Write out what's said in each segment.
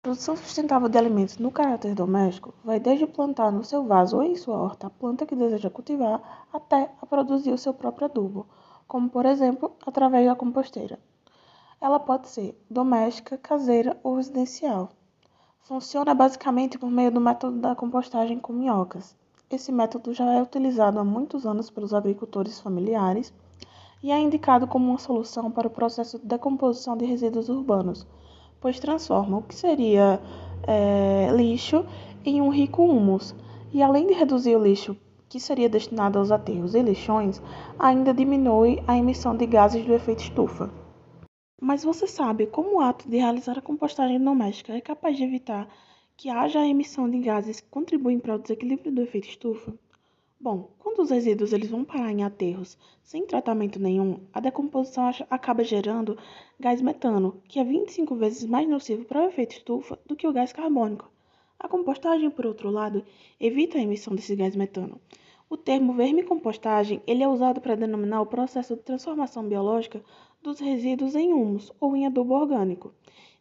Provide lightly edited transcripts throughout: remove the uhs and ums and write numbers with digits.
produção sustentável de alimentos no caráter doméstico vai desde plantar no seu vaso ou em sua horta a planta que deseja cultivar até a produzir o seu próprio adubo, como por exemplo através da composteira. Ela pode ser doméstica, caseira ou residencial. Funciona basicamente por meio do método da compostagem com minhocas. Esse método já é utilizado há muitos anos pelos agricultores familiares e é indicado como uma solução para o processo de decomposição de resíduos urbanos, pois transforma o que seria lixo em um rico humus. E além de reduzir o lixo que seria destinado aos aterros e lixões, ainda diminui a emissão de gases do efeito estufa. Mas você sabe como o ato de realizar a compostagem doméstica é capaz de evitar que haja a emissão de gases que contribuem para o desequilíbrio do efeito estufa? Bom, quando os resíduos eles vão parar em aterros sem tratamento nenhum, a decomposição acaba gerando gás metano, que é 25 vezes mais nocivo para o efeito estufa do que o gás carbônico. A compostagem, por outro lado, evita a emissão desse gás metano. O termo vermicompostagem ele é usado para denominar o processo de transformação biológica dos resíduos em humus ou em adubo orgânico,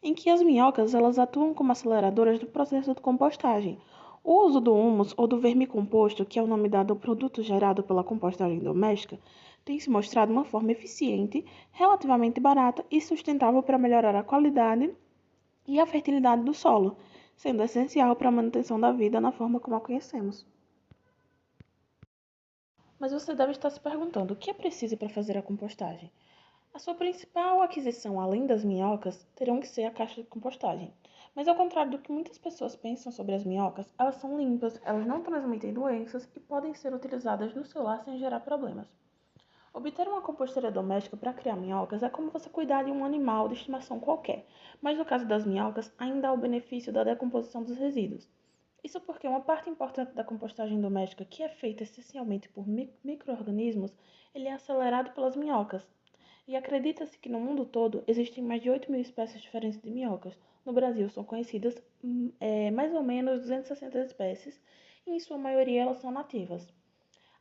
em que as minhocas elas atuam como aceleradoras do processo de compostagem. O uso do humus ou do vermicomposto, que é o nome dado ao produto gerado pela compostagem doméstica, tem se mostrado uma forma eficiente, relativamente barata e sustentável para melhorar a qualidade e a fertilidade do solo, sendo essencial para a manutenção da vida na forma como a conhecemos. Mas você deve estar se perguntando, o que é preciso para fazer a compostagem? A sua principal aquisição, além das minhocas, terão que ser a caixa de compostagem. Mas ao contrário do que muitas pessoas pensam sobre as minhocas, elas são limpas, elas não transmitem doenças e podem ser utilizadas no seu lar sem gerar problemas. Obter uma composteira doméstica para criar minhocas é como você cuidar de um animal de estimação qualquer, mas no caso das minhocas ainda há o benefício da decomposição dos resíduos. Isso porque uma parte importante da compostagem doméstica, que é feita essencialmente por micro-organismos, ele é acelerado pelas minhocas, e acredita-se que no mundo todo existem mais de 8 mil espécies diferentes de minhocas. No Brasil são conhecidas mais ou menos 260 espécies e em sua maioria elas são nativas.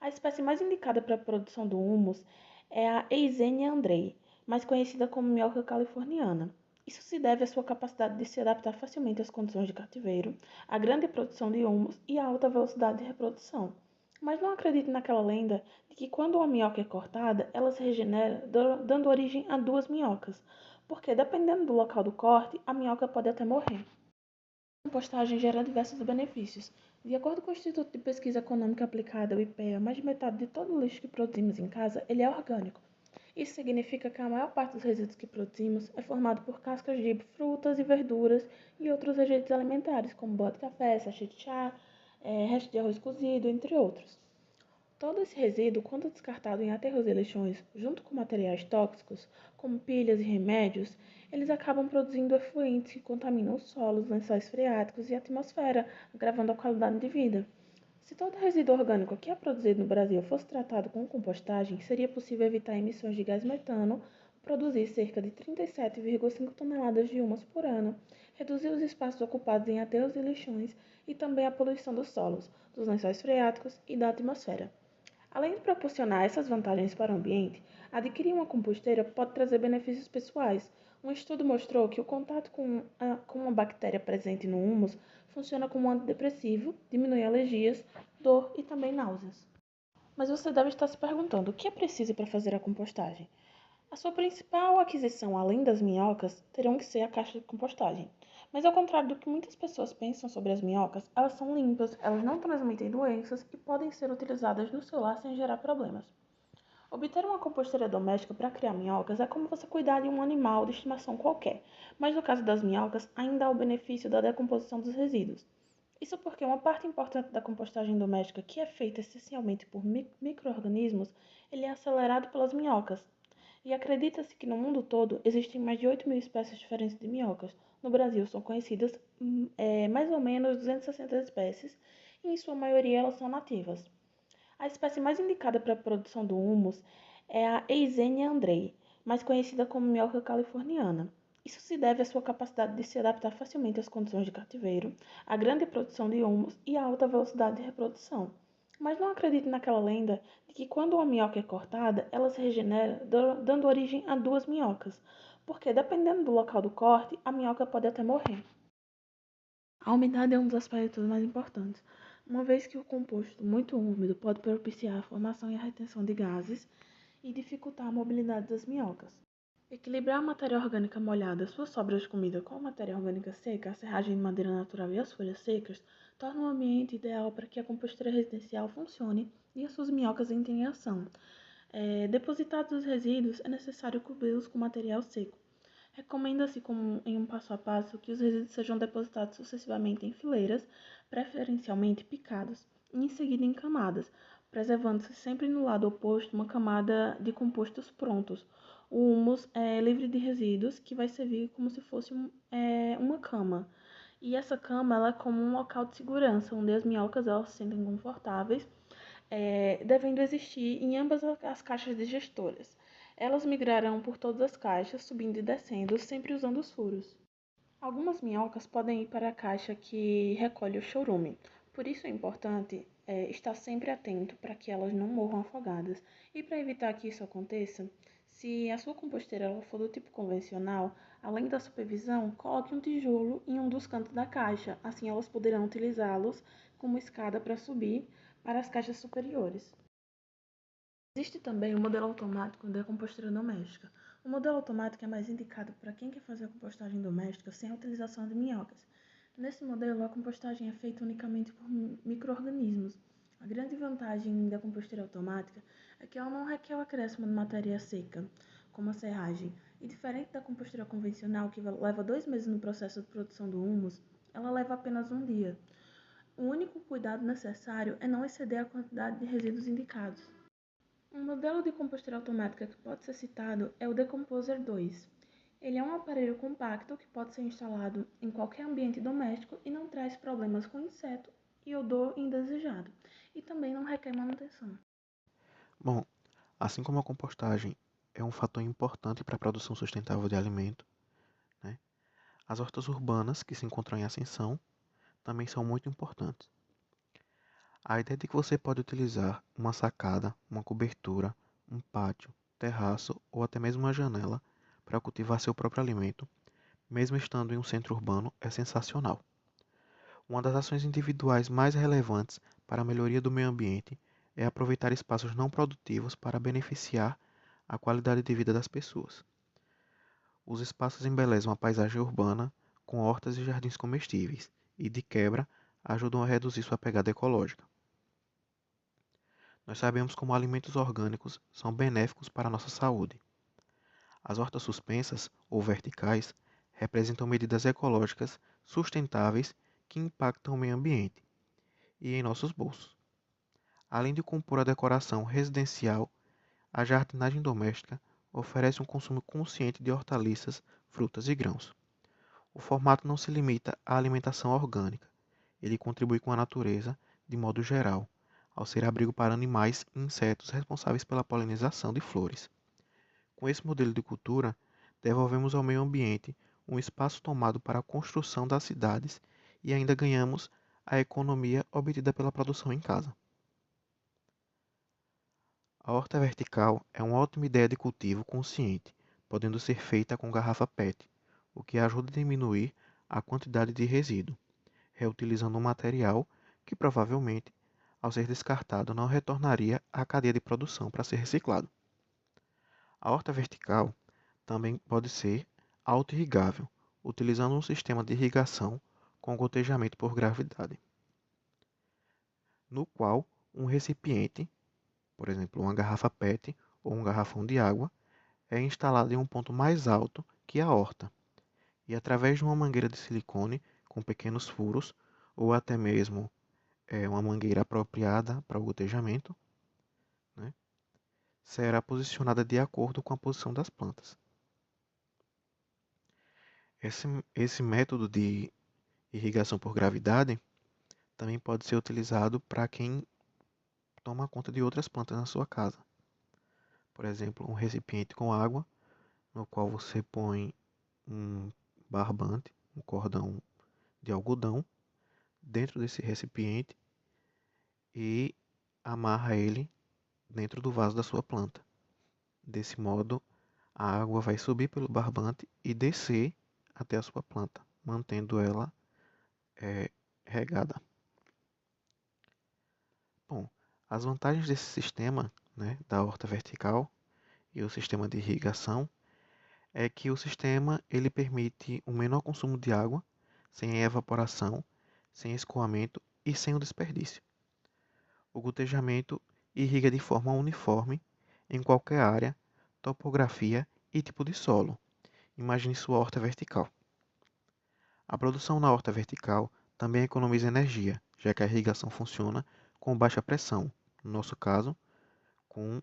A espécie mais indicada para a produção do humus é a Eisenia andrei, mais conhecida como minhoca californiana. Isso se deve à sua capacidade de se adaptar facilmente às condições de cativeiro, à grande produção de humus e à alta velocidade de reprodução. Mas não acredite naquela lenda de que quando uma minhoca é cortada, ela se regenera, dando origem a duas minhocas, porque dependendo do local do corte, a minhoca pode até morrer. A compostagem gera diversos benefícios. De acordo com o Instituto de Pesquisa Econômica Aplicada, o IPEA, mais de metade de todo o lixo que produzimos em casa ele é orgânico. Isso significa que a maior parte dos resíduos que produzimos é formado por cascas de frutas e verduras e outros rejeitos alimentares, como pó de café, sachê de chá, resto de arroz cozido, entre outros. Todo esse resíduo, quando descartado em aterros e lixões, junto com materiais tóxicos, como pilhas e remédios, eles acabam produzindo efluentes que contaminam os solos, lençóis freáticos e a atmosfera, agravando a qualidade de vida. Se todo resíduo orgânico que é produzido no Brasil fosse tratado com compostagem, seria possível evitar emissões de gás metano, produzir cerca de 37,5 toneladas de humus por ano, reduzir os espaços ocupados em aterros e lixões e também a poluição dos solos, dos lençóis freáticos e da atmosfera. Além de proporcionar essas vantagens para o ambiente, adquirir uma composteira pode trazer benefícios pessoais. Um estudo mostrou que o contato com uma bactéria presente no humus funciona como um antidepressivo, diminui alergias, dor e também náuseas. Mas você deve estar se perguntando, o que é preciso para fazer a compostagem? A sua principal aquisição, além das minhocas, terão que ser a caixa de compostagem. Mas ao contrário do que muitas pessoas pensam sobre as minhocas, elas são limpas, elas não transmitem doenças e podem ser utilizadas no seu lar sem gerar problemas. Obter uma composteira doméstica para criar minhocas é como você cuidar de um animal de estimação qualquer, mas no caso das minhocas ainda há o benefício da decomposição dos resíduos. Isso porque uma parte importante da compostagem doméstica, que é feita essencialmente por micro-organismos, ele é acelerado pelas minhocas, e acredita-se que no mundo todo existem mais de 8 mil espécies diferentes de minhocas. No Brasil são conhecidas mais ou menos 260 espécies e em sua maioria elas são nativas. A espécie mais indicada para a produção do humus é a Eisenia andrei, mais conhecida como minhoca californiana. Isso se deve à sua capacidade de se adaptar facilmente às condições de cativeiro, à grande produção de humus e à alta velocidade de reprodução. Mas não acredite naquela lenda de que quando uma minhoca é cortada, ela se regenera, dando origem a duas minhocas, porque dependendo do local do corte, a minhoca pode até morrer. A umidade é um dos aspectos mais importantes, uma vez que o composto muito úmido pode propiciar a formação e a retenção de gases e dificultar a mobilidade das minhocas. Equilibrar a matéria orgânica molhada, suas sobras de comida, com a matéria orgânica seca, a serragem de madeira natural e as folhas secas, torna o ambiente ideal para que a composteira residencial funcione e as suas minhocas entrem em ação. Depositados os resíduos, é necessário cobri-los com material seco. Recomenda-se, como em um passo a passo, que os resíduos sejam depositados sucessivamente em fileiras, preferencialmente picados, e em seguida em camadas, preservando-se sempre no lado oposto uma camada de compostos prontos. O humus é livre de resíduos, que vai servir como se fosse uma cama. E essa cama ela é como um local de segurança, onde as minhocas elas se sentem confortáveis, devendo existir em ambas as caixas digestoras. Elas migrarão por todas as caixas, subindo e descendo, sempre usando os furos. Algumas minhocas podem ir para a caixa que recolhe o chorume. Por isso é importante estar sempre atento para que elas não morram afogadas. E para evitar que isso aconteça, se a sua composteira ela for do tipo convencional, além da supervisão, coloque um tijolo em um dos cantos da caixa. Assim elas poderão utilizá-los como escada para subir para as caixas superiores. Existe também o modelo automático da composteira doméstica. O modelo automático é mais indicado para quem quer fazer a compostagem doméstica sem a utilização de minhocas. Nesse modelo, a compostagem é feita unicamente por micro-organismos. A grande vantagem da composteira automática é que ela não requer o acréscimo de matéria seca, como a serragem. E diferente da composteira convencional, que leva 2 meses no processo de produção do humus, ela leva apenas um dia. O único cuidado necessário é não exceder a quantidade de resíduos indicados. Um modelo de composteira automática que pode ser citado é o Decomposer 2. Ele é um aparelho compacto que pode ser instalado em qualquer ambiente doméstico e não traz problemas com inseto e odor indesejado, e também não requer manutenção. Bom, assim como a compostagem é um fator importante para a produção sustentável de alimento, né, as hortas urbanas que se encontram em ascensão também são muito importantes. A ideia de que você pode utilizar uma sacada, uma cobertura, um pátio, terraço ou até mesmo uma janela para cultivar seu próprio alimento, mesmo estando em um centro urbano, é sensacional. Uma das ações individuais mais relevantes para a melhoria do meio ambiente é aproveitar espaços não produtivos para beneficiar a qualidade de vida das pessoas. Os espaços embelezam a paisagem urbana com hortas e jardins comestíveis e, de quebra, ajudam a reduzir sua pegada ecológica. Nós sabemos como alimentos orgânicos são benéficos para a nossa saúde. As hortas suspensas ou verticais representam medidas ecológicas sustentáveis que impactam o meio ambiente e em nossos bolsos. Além de compor a decoração residencial, a jardinagem doméstica oferece um consumo consciente de hortaliças, frutas e grãos. O formato não se limita à alimentação orgânica, ele contribui com a natureza de modo geral, ao ser abrigo para animais e insetos responsáveis pela polinização de flores. Com esse modelo de cultura, devolvemos ao meio ambiente um espaço tomado para a construção das cidades e ainda ganhamos a economia obtida pela produção em casa. A horta vertical é uma ótima ideia de cultivo consciente, podendo ser feita com garrafa PET, o que ajuda a diminuir a quantidade de resíduo, reutilizando um material que provavelmente, ao ser descartado, não retornaria à cadeia de produção para ser reciclado. A horta vertical também pode ser auto-irrigável, utilizando um sistema de irrigação com gotejamento por gravidade, no qual um recipiente, por exemplo, uma garrafa PET ou um garrafão de água, é instalado em um ponto mais alto que a horta, e através de uma mangueira de silicone com pequenos furos, ou até mesmo uma mangueira apropriada para o gotejamento, né, será posicionada de acordo com a posição das plantas. Esse método de irrigação por gravidade também pode ser utilizado para quem toma conta de outras plantas na sua casa. Por exemplo, um recipiente com água, no qual você põe um barbante, um cordão de algodão, dentro desse recipiente e amarra ele dentro do vaso da sua planta. Desse modo, a água vai subir pelo barbante e descer até a sua planta, mantendo ela regada. Bom, as vantagens desse sistema, né, da horta vertical e o sistema de irrigação é que o sistema ele permite um menor consumo de água, sem evaporação, sem escoamento e sem o desperdício. O gotejamento irriga de forma uniforme em qualquer área, topografia e tipo de solo. Imagine sua horta vertical. A produção na horta vertical também economiza energia, já que a irrigação funciona com baixa pressão, no nosso caso, com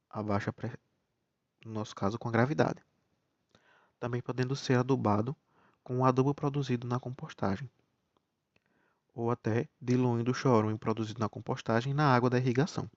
a baixa pre... no nosso caso, com a gravidade. Também podendo ser adubado com o adubo produzido na compostagem, ou até diluindo o chorume produzido na compostagem na água da irrigação.